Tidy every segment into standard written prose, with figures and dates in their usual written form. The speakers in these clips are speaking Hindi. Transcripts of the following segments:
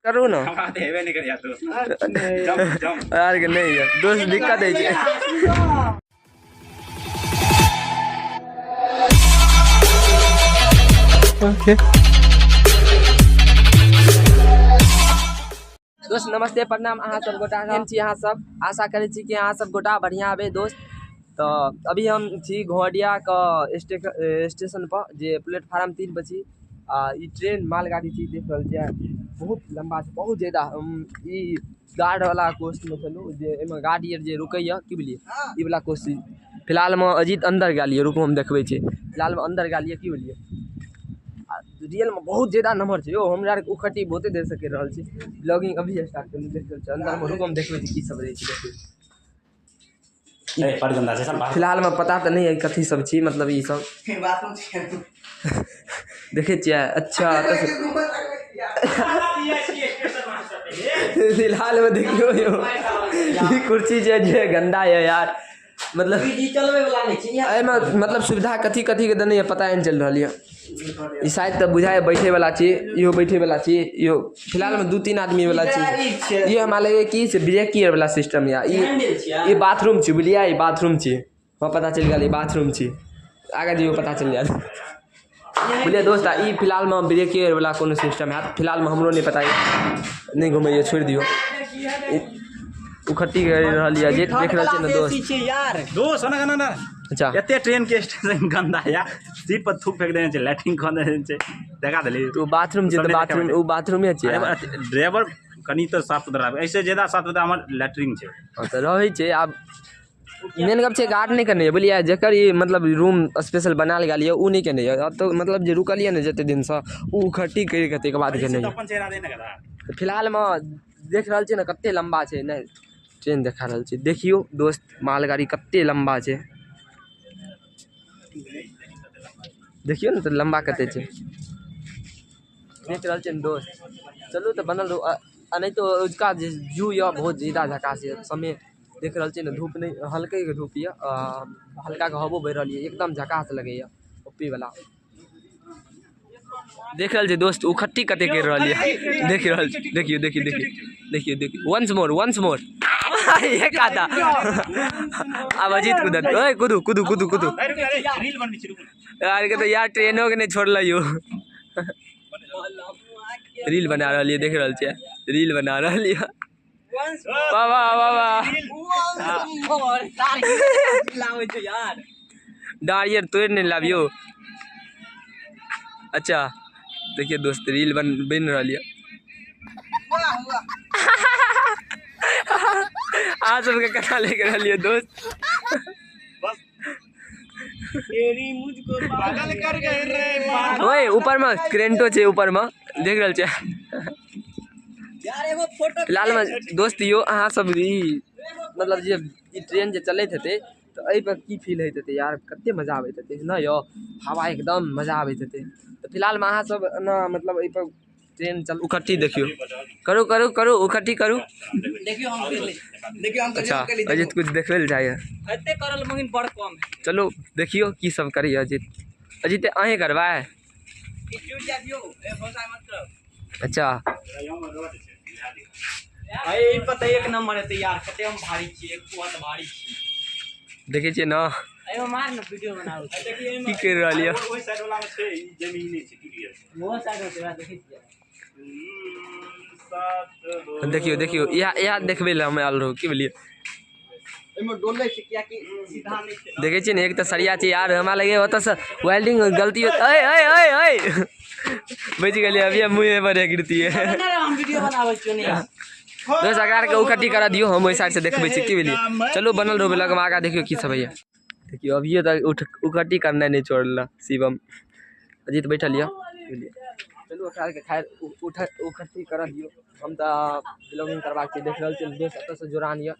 करू ना यार के नहीं है दोस्त दिक्कत है ओके दोस्त नमस्ते प्रणाम अहाँ सब गोटा केहन छी अहाँ सब आशा करै छी कि अहाँ सब गोटा बढ़िया हेबै दोस्त। तो अभी हम छी घोड़िया के स्टेशन पर जे प्लेटफार्म 3 पर छी। ई ट्रेन मालगाड़ी छी देख रहल छियै बहुत लंबा छै बहुत ज्यादा। ई गार्ड वाला कोच में चलू जे एमे गाड़ी जे रुकैया की बुझलिए ई वाला कोच फिलहाल में अजीत अंदर गेलिए रुको हम देखबै छी फिलहाल में अंदर गेलिए की बुझलिए रियल में बहुत ज्यादा नंबर है यो हमरा उखटी बहुते देर से कर रहल छी ब्लॉगिंग अभी स्टार्ट कर देख रहल छी अंदर में रुको हम देखबै छी की सब रहै छै देखबै फिलहाल में पता तो नहीं है कथी सब छी मतलब ई सब देखे छियै अच्छा फिलहाल में देखियो यो ई कुर्सी जे गंदा है यार मतलब चलबे वाला नहीं छै एमे मतलब सुविधा कथी कथी के देने पता नहीं चल रहा है। ई शायद तो बुझाए बैठे वाला छी इहो बैठे वाला छी इहो फिलहाल में 2-3 आदमी वाला छी ये हमरा लगे की से ब्रेक गियर वाला सिस्टम या ई बाथरूम छी बुझलिए ई बाथरूम छी हमरा पता चल गेल ई बाथरूम छी आगे दियो पता चल जाए बुझलिए दोस्त। ई फिलहाल में ब्रेक गियर वाला कोनो सिस्टम है फिलहाल में हमरो नहीं पता नहीं घुमैए छोड़ दियो उखट्टी कर रहलिए जे देख रहल छी ना दोस्त यार दोस्त ना ना अच्छा एते ट्रेन के स्टेशन गंदा या सीट पर थूक फेंक देने छै लैट्रिन खोद देने छै देखा देली तो बाथरूम जे बाथरूम वो बाथरूम है छै ड्राइवर कनी तो साफ सुथरा ऐसे ज्यादा साफ सुथरा हमर लैट्रिन छै तो रहै छै। आब मेन गप छै गार्ड नहीं करने बुझलिए जेकर ई मतलब रूम स्पेशल बनाल गेल उ नहीं केने तो मतलब जे रुकलिए ने जते दिन से उ उखट्टी कर के तक बाद केने अपन चेहरा दे ना करा फिलहाल में देख रहल छी ना कते लंबा छै ने ट्रेन देखा रहल छी देखियो दोस्त मालगाड़ी कते लंबा छै देखियो ना तो लंबा कते छै देख रहल छी दोस्त चलू तो बनल नहीं तो उसका व्यू या बहुत ज्यादा झकास है समय देख रहल छी ना धूप नहीं हल्के के धूप है हल्का के हवो बह रहल है एकदम झकास लगे ओपी वाला देख रहल छी दोस्त उखट्टी कते कर रहल है देख रहल छी देखियो देखियो देखियो देखियो देखियो वंस मोर एक आता अब अजीत कुदत ओए कुदू कुदू कुदू कुदू रील बनबी छी रुक यार के तो यार ट्रेनों के नहीं छोड़ल यो रील बना रहल देख रहल छी रील बना रहल वाह वाह वाह वाह डारियर तोड़ नहीं लाबियो अच्छा देखिए दोस्त रील बन रही है आ सबके कथा लेके रहिए दोस्त ओए ऊपर में क्रेंटो छे ऊपर में देख रहल छे फिलहाल में दोस्त यो अहाँ सब मतलब जे ट्रेन जे चलते हेते तो एहि पर की फील होते हेते यार कते मजा आबैत हेते ना यो हवा एकदम मजा आबैत हेते तो फिलहाल में अहाँ सब ना मतलब एहि पर ट्रेन चल उखट्टी देखियो करू करू करू उखट्टी करू देखियो हम अच्छा अजीत कुछ देखले ल जाय एते करल मगिन बड़ कम है चलो देखियो की सब करी अजीत अहे करवा अच्छा ए पता एक नंबर है यार कते हम भारी छी एक बहुत भारी छी देखे छी ना एगो मार न वीडियो बनाओ की कर रहलिए ओइ साइड वाला में छै जमीन छै क्लियर वो साइड होते देखे छी देखियो देखियो या देखबे ल हम आल रहो की बोलिए एमे डोले छै किया कि सीधा नहीं छै देखे छी ने एक तो सरिया छै यार हमरा लगे होता से वेल्डिंग गलती ओए ओए ओए ओए बच गेलिए अभी मुंह पर गिरती है हम वीडियो बनाबै छियो नहीं दोस्त अगर के उखट्टी करा दियो हम ओइ साइड से देखबै छी की बोलिए चलो बनल रहो ब्लॉग में आगा देखियो की सब है देखियो अभी तक उखट्टी करना नहीं छोड़ला शिवम अजीत बैठल है चलू अखाड़ के खैर उखट्टी करा दियो हम तो ब्लॉगिंग करवा के देख रहल छी दोस्त एत से जोरान है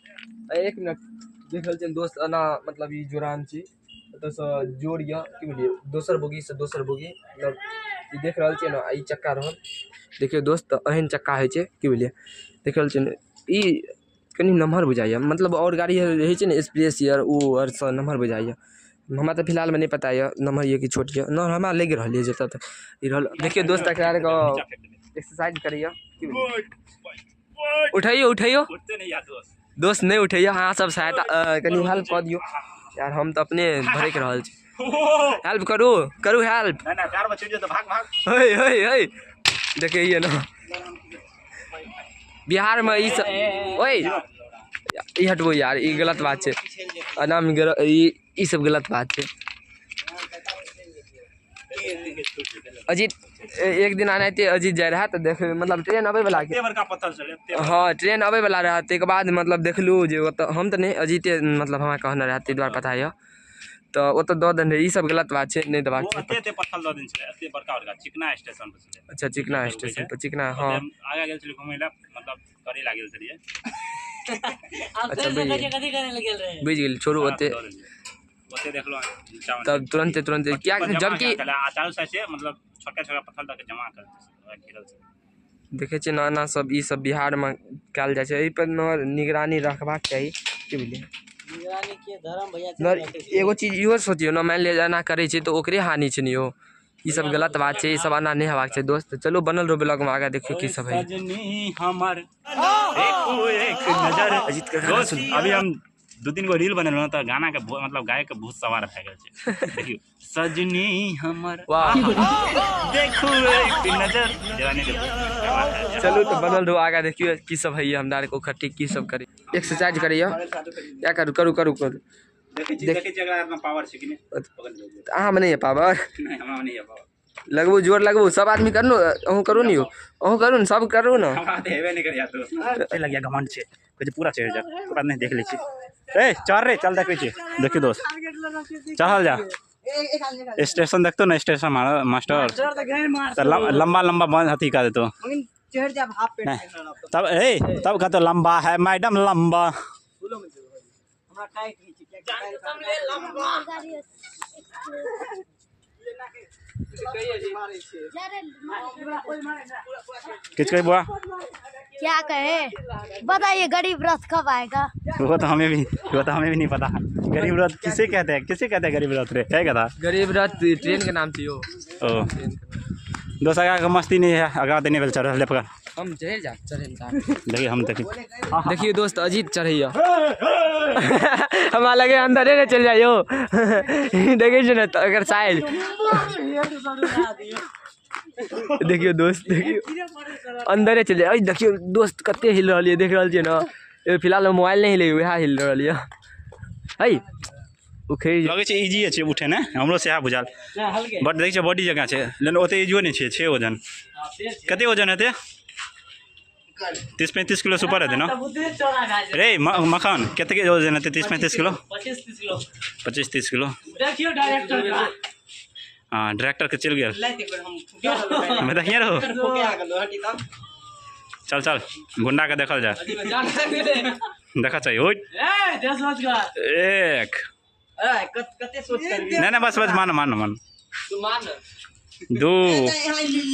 एक मिनट देख रहल छी दोस्त एना मतलब ई जोरान छी एत से जोड़ है की बोलिए दोसर बोगी से दोसर बोगी मतलब ई देख रहल छी ना ई चक्का रहल देखियो दोस्त एहन चक्का है छै की बोलिए देख रहल छी ई कनी नम्हर बुझाइए मतलब और गाड़ी है छै ने एक्सप्रेस यार वो और से नम्हर बुझाइए हमरा तो फिलहाल में नहीं पता है नम्हर ये कि छोट है ना हमरा लग रही है जत तक देखिए दोस्त अखरार को एक्सरसाइज करिए उठाइयो उठाइयो उठते नहीं यार दोस्त दोस्त नहीं उठाइयो हाँ सब सहायता कनी हेल्प कर दियो यार हम तो अपने भरे के रहल छी हेल्प करू करू हेल्प ना ना कार में चढ़ तो भाग भाग हे हे हे देखिए ना बिहार में ई सब ओए ई हटबो यार ई गलत बात है अनाम ई सब गलत बात है अजीत एक दिन आना थे अजीत जाए रहा तो देख मतलब ट्रेन अबे वाला एते बड़का पत्थर चले हाँ ट्रेन अबे वाला रहा एक बाद मतलब देखलू जे हम तो नहीं अजीते मतलब हमारा कहना रहा ताहि द्वारे पता है तो वो तो दो दिन ई सब गलत बात है नहीं दबा एते पत्थर दो दिन चले एते बड़का बड़का चिकना स्टेशन पर चले अच्छा चिकना स्टेशन पर चिकना हाँ आगे गेल छली घुमै ला मतलब करे लागल छलिए अच्छा बुझ गेल छोड़ू ओते ओते देखलो तब तुरंत क्या जबकि चालू से मतलब छोटा छोटा पत्थर तक जमा कर गिरल छै देखे छियै ना ना सब ई सब बिहार में कल जाए छै एहि पर निगरानी रखबाक चाही की बुझलिए एगो चीज इहो सोचियो ना मान लिया एना करे छै तो ओकरे हानि छै ने यो ई सब गलत बात छै ई सब एना नहीं हेबाक छै दोस्त चलो बनल रहो ब्लॉग में आगे देखियो की सब है सजनी हमर एक नजर अजीत के दोस्त अभी हम 2-3 गो रील बनेलो तो गाना के मतलब गायक के भूत सवार भए गेल छै देखियो सजनी हमर वाह देखू एक नजर जवानी के चलो तो बनल रहो आगे देखियो की सब है हमरा को खट्टी की सब करी एक्सरसाइज करियो क्या करू करू करू करू देखै छी एकरा में पावर छै कि नहीं अहाँ में नहीं है पावर नहीं हमरा में नहीं है पावर लगबू जोर लगबू सब आदमी करू अहूँ करू नहीं हो अहूँ करू न सब करू ना हमरा तो हेबे नहीं करिया तो लग गया घमंड छै कुछ पूरा चढ़ जा के बाद नहीं देख ले छी ए चढ़ रे चल देखै छी देखियो दोस्त चढ़ल जा स्टेशन देखतो ना स्टेशन मास्टर लंबा लंबा बंद हथी का देतो तब ए तब कहतो लंबा है मैडम लंबा किच कही बुआ क्या कहे बताइए गरीब रथ कब आएगा वो तो हमें भी नहीं पता गरीब रथ किसे कहते हैं गरीब रथ रे है कथा गरीब रथ ट्रेन के नाम थी ओ दोस्त आगे मस्ती नहीं है आगे देने वाले चढ़ ले पकड़ हम चढ़े जा देखिए हम देखिए दोस्त अजीत चढ़ैया हमारा लगे अंदर ने चल जाइयो देखिए ना अगर साइड देखियो दोस्त देखियो अंदर चल जाए देखियो दोस्त कते हिल रही है देख रहा ना फिलहाल मोबाइल नहीं हिले वह हिल रही है लगे छै इजी छै उठे ने हमरो से बुझाल बट देख बॉडी जगह छै लेकिन ओते इजियो नहीं छै वजन कते वजन हेतै 30-35 किलो से ऊपर है ना रे मखान कितने के वजन है 30-35 किलो 25-30 किलो हाँ डायरेक्टर के चल गया मैं देखिए रहो चल चल गुंडा के देखल जाए देखा चाहिए एक नहीं बस मान दो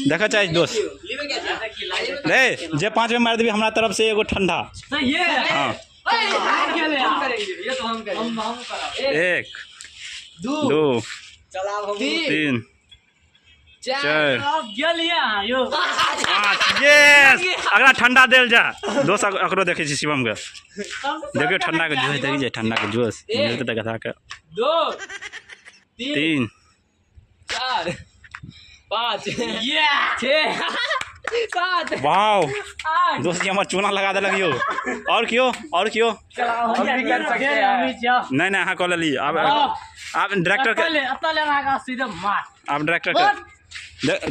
देखा चाहिए दोस्त रे जे 5 में मार देवी हमारा तरफ से एगो ठंडा हाँ 1 2 3 4 5 अगला ठंडा देल जा दोस्त अकरो देखे छी शिवम के देखियो ठंडा के जोश देखी जाए ठंडा के जोश मिलते कथा के 2 3 4 5 6 7 वाओ दोस्त जी हमार चूना लगा दे लगियो और क्यों हम भी कर सकते हैं नहीं हाँ कॉल ली अब डायरेक्टर के आप डायरेक्टर के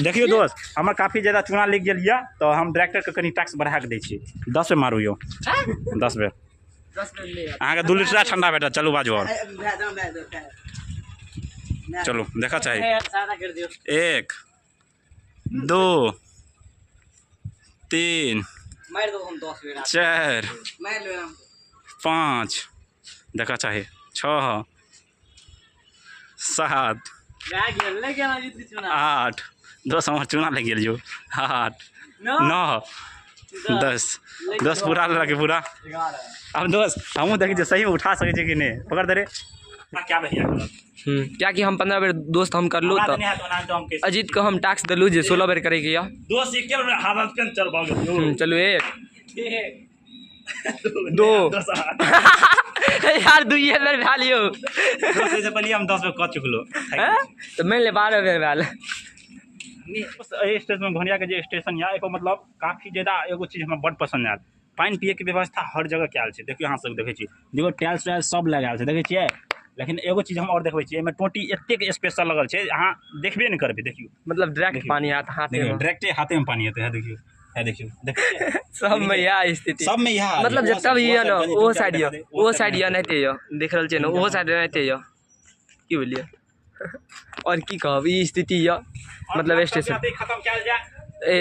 देखियो दोस्त हमार काफी ज्यादा चूना लिख गया तो हम डायरेक्टर के कनी टैक्स बढ़ा के दै छी 10 में मारू यो 10 में अहाँ के 2 लीटर ठंडा बेटा चलू बाजू और चलो देखा चाहिए 1 2 3 4 5 देखा चाहिए 6 7 8 दोस्त हमार चूना लग गया 8 9 10 पूरा लगे पूरा अब दोस्त हम देखिए सही में उठा सके कि नहीं पकड़ दे रे क्या भैया क्या कि हम 15 बेर दोस्त हम कर लो तो अजीत को हम टास्क दिलू जे 16 बेर करे के या दोस्त एक के हालत पे चल पाओगे चलो एक दो यार 2 बेर भा लियो दोस्त से पहले हम 10 बेर कह चुकलो तो मैं ले 12 बेर भेल स्टेशन घोनिया के जे स्टेशन या एको मतलब काफी ज्यादा एगो चीज हमरा बड़ पसंद आयल पानी पिए के व्यवस्था हर जगह कयल छै देखियो अहाँ सब देखै छी देखो टाइल्स वाइल्स सब लगायल छै देखै छियै लेकिन एगो चीज हम और देखबै छियै एमे टोटी एतेक स्पेशल लगल छै अहाँ देखबे नहीं करबै देखियो मतलब डायरेक्ट पानी आता हाथ में डायरेक्टे हाथे में पानी एतै है देखियो देखिए सब में यह स्थिति सब में यह मतलब जब भी है ना वो साइड या नहीं यो देख रहल छै ना वो साइड नहीं यो की बोलिए और की कहब ई स्थिति या मतलब स्टेशन खत्म कयल जाय ए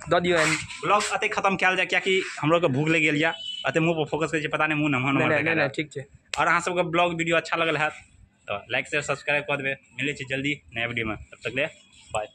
दऽ दियो ब्लॉग अते खत्म कयल जाय कियाकि हमरो के भूख लग गेल या अते मुंह पर फोकस करे छै पता नहीं मुंह नमहर नमहर नहीं ठीक छै और अहाँ सबके ब्लॉग वीडियो अच्छा लगल है तो लाइक शेयर सब्सक्राइब कर देबै मिलै छै जल्दी नया वीडियो में तब तक ले बाय।